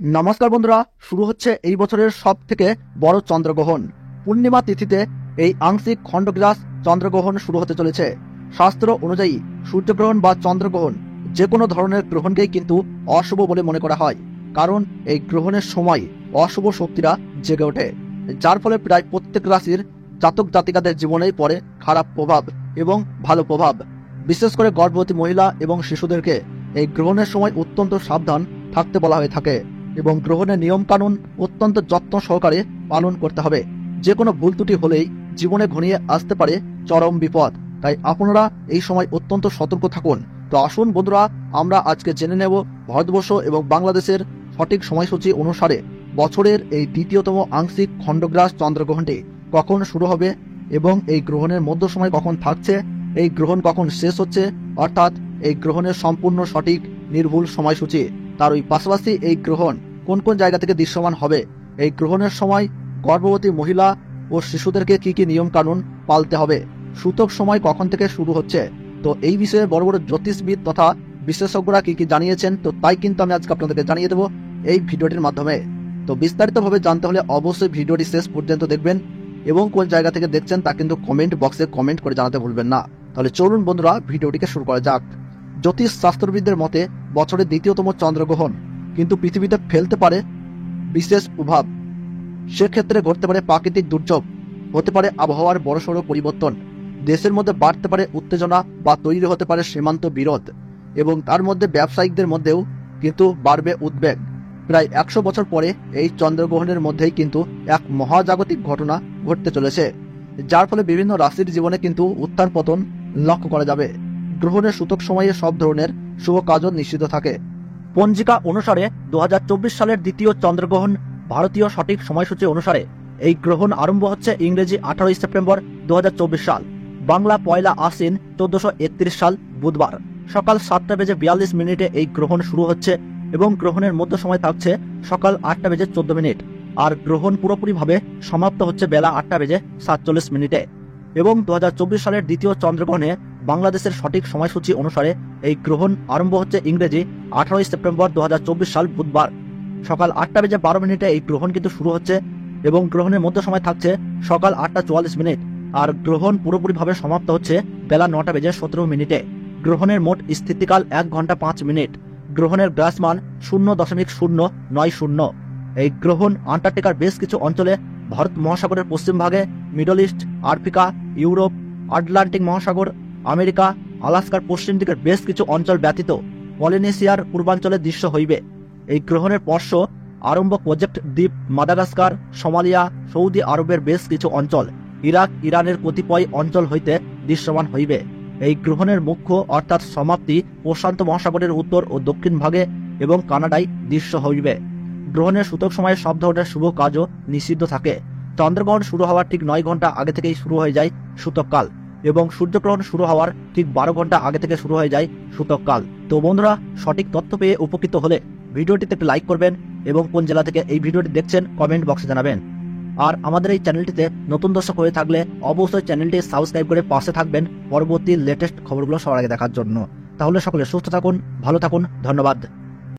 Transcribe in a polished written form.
নমস্কার বন্ধুরা, শুরু হচ্ছে এই বছরের সব থেকে বড় চন্দ্রগ্রহণ। পূর্ণিমা তিথিতে এই আংশিক খণ্ডগ্রাস চন্দ্রগ্রহণ শুরু হতে চলেছে। শাস্ত্র অনুযায়ী সূর্যগ্রহণ বা চন্দ্রগ্রহণ যে কোনো ধরনের গ্রহণকেই কিন্তু অশুভ বলে মনে করা হয়, কারণ এই গ্রহণের সময় অশুভ শক্তিরা জেগে ওঠে, যার ফলে প্রায় প্রত্যেক রাশির জাতক জাতিকাদের জীবনেই পড়ে খারাপ প্রভাব এবং ভালো প্রভাব। বিশেষ করে গর্ভবতী মহিলা এবং শিশুদেরকে এই গ্রহণের সময় অত্যন্ত সাবধান থাকতে বলা হয়ে থাকে এবং গ্রহণের নিয়মকানুন অত্যন্ত যত্ন সহকারে পালন করতে হবে। যে কোনো ভুল ত্রুটি হলেই জীবনে ঘনিয়ে আসতে পারে চরম বিপদ, তাই আপনারা এই সময় অত্যন্ত সতর্ক থাকুন। তো আসুন বন্ধুরা, আমরা আজকে জেনে নেব ভারতবর্ষ এবং বাংলাদেশের সঠিক সময়সূচি অনুসারে বছরের এই দ্বিতীয়তম আংশিক খণ্ডগ্রাস চন্দ্রগ্রহণটি কখন শুরু হবে এবং এই গ্রহণের মধ্য সময় কখন থাকছে, এই গ্রহণ কখন শেষ হচ্ছে, অর্থাৎ এই গ্রহণের সম্পূর্ণ সঠিক নির্ভুল সময়সূচি। তার ওই পাশাপাশি এই গ্রহণ কোন কোন জায়গা থেকে দৃশ্যমান হবে, এই গ্রহণের সময় গর্ভবতী মহিলা ও শিশুদেরকে কি কি নিয়ম কানুন পালতে হবে, সূতক সময় কখন থেকে শুরু হচ্ছে, তো এই বিষয়ে বড় বড় জ্যোতিষবিদ তথা বিশেষজ্ঞরা কি কি জানিয়েছেন, তো তাই কিন্তু আমি আজকে আপনাদেরকে জানিয়ে দেবো এই ভিডিওটির মাধ্যমে। তো বিস্তারিতভাবে জানতে হলে অবশ্যই ভিডিওটি শেষ পর্যন্ত দেখবেন এবং কোন জায়গা থেকে দেখছেন তা কিন্তু কমেন্ট বক্সে কমেন্ট করে জানাতে ভুলবেন না। তাহলে চলুন বন্ধুরা, ভিডিওটিকে শুরু করা যাক। জ্যোতিষ শাস্ত্রবিদদের মতে বছরের দ্বিতীয়তম চন্দ্রগ্রহণ কিন্তু পৃথিবীতে ফেলতে পারে বিশেষ প্রভাব। সেক্ষেত্রে ঘটতে পারে প্রাকৃতিক দুর্যোগ, হতে পারে আবহাওয়ার বড়সড় পরিবর্তন, দেশের মধ্যে বাড়তে পারে উত্তেজনা বা তৈরি হতে পারে সীমান্ত বিরোধ, এবং তার মধ্যে ব্যবসায়িকদের মধ্যেও কিন্তু বাড়বে উদ্বেগ। প্রায় 100 বছর পরে এই চন্দ্রগ্রহণের মধ্যেই কিন্তু এক মহাজাগতিক ঘটনা ঘটতে চলেছে, যার ফলে বিভিন্ন রাশির জীবনে কিন্তু উত্থান পতন লক্ষ্য করা যাবে। গ্রহণের সূতক সময়ে সব ধরনের শুভ কাজও নিষিদ্ধ থাকে। পঞ্জিকা অনুসারে 2024 সালের দ্বিতীয় চন্দ্রগ্রহণ ভারতীয় সঠিক সময়সূচি অনুসারে এই গ্রহণ আরম্ভ হচ্ছে ইংরেজি 18 সেপ্টেম্বর 2024 সাল, বাংলা 1 আশ্বিন 1431 সাল বুধবার সকাল 7:42 এই গ্রহণ শুরু হচ্ছে এবং গ্রহণের মধ্য সময় থাকছে সকাল 8:14, আর গ্রহণ পুরোপুরিভাবে সমাপ্ত হচ্ছে বেলা 8:47 এবং 2024 সালের দ্বিতীয় চন্দ্রগ্রহণে বাংলাদেশের সঠিক সময়সূচি অনুসারে এই গ্রহণ আরম্ভ হচ্ছে ইংরেজি 18 সেপ্টেম্বর 2024 সাল বুধবার সকাল 8:12 এই গ্রহণ কিন্তু শুরু হচ্ছে এবং গ্রহণের মধ্য সময় থাকছে সকাল 8:44, আর গ্রহণ পুরোপুরিভাবে সমাপ্ত হচ্ছে বেলা 9:17। গ্রহণের মোট স্থিতিকাল 1 ঘন্টা 5 মিনিট। গ্রহণের গ্রাসমান 0.090। এই গ্রহণ আন্টার্কটিকার বেশ কিছু অঞ্চলে, ভারত মহাসাগরের পশ্চিম ভাগে, middle east, Africa, Europe, Atlantic মহাসাগর, আমেরিকা, আলাস্কার পশ্চিম দিকের বেশ কিছু অঞ্চল ব্যতীত পলিনেশিয়ার পূর্বাঞ্চলে দৃশ্য হইবে। এই গ্রহণের পর্শ আরম্ভ প্রজেক্ট দ্বীপ, মাদাগাস্কার, সোমালিয়া, সৌদি আরবের বেশ কিছু অঞ্চল, ইরাক, ইরানের কতিপয় অঞ্চল হইতে দৃশ্যমান হইবে। এই গ্রহণের মুখ্য অর্থাৎ সমাপ্তি প্রশান্ত মহাসাগরের উত্তর ও দক্ষিণ ভাগে এবং কানাডায় দৃশ্য হইবে। গ্রহণের সূতক সময়ে সব ধরনের শুভ কাজও নিষিদ্ধ থাকে। চন্দ্রগ্রহণ শুরু হওয়ার ঠিক 9 ঘন্টা আগে থেকেই শুরু হয়ে যায় সূতককাল এবং সূর্যগ্রহণ শুরু হওয়ার ঠিক 12 ঘন্টা আগে থেকে শুরু হয়ে যায় সূতককাল। তো বন্ধুরা, সঠিক তথ্য পেয়ে উপকৃত হলে ভিডিওটিতে একটু লাইক করবেন এবং কোন জেলা থেকে এই ভিডিওটি দেখছেন কমেন্ট বক্সে জানাবেন। আর আমাদের এই চ্যানেলটিতে নতুন দর্শক হয়ে থাকলে অবশ্যই চ্যানেলটি সাবস্ক্রাইব করে পাশে থাকবেন পরবর্তী লেটেস্ট খবরগুলো সবার আগে দেখার জন্য। তাহলে সকলে সুস্থ থাকুন, ভালো থাকুন, ধন্যবাদ।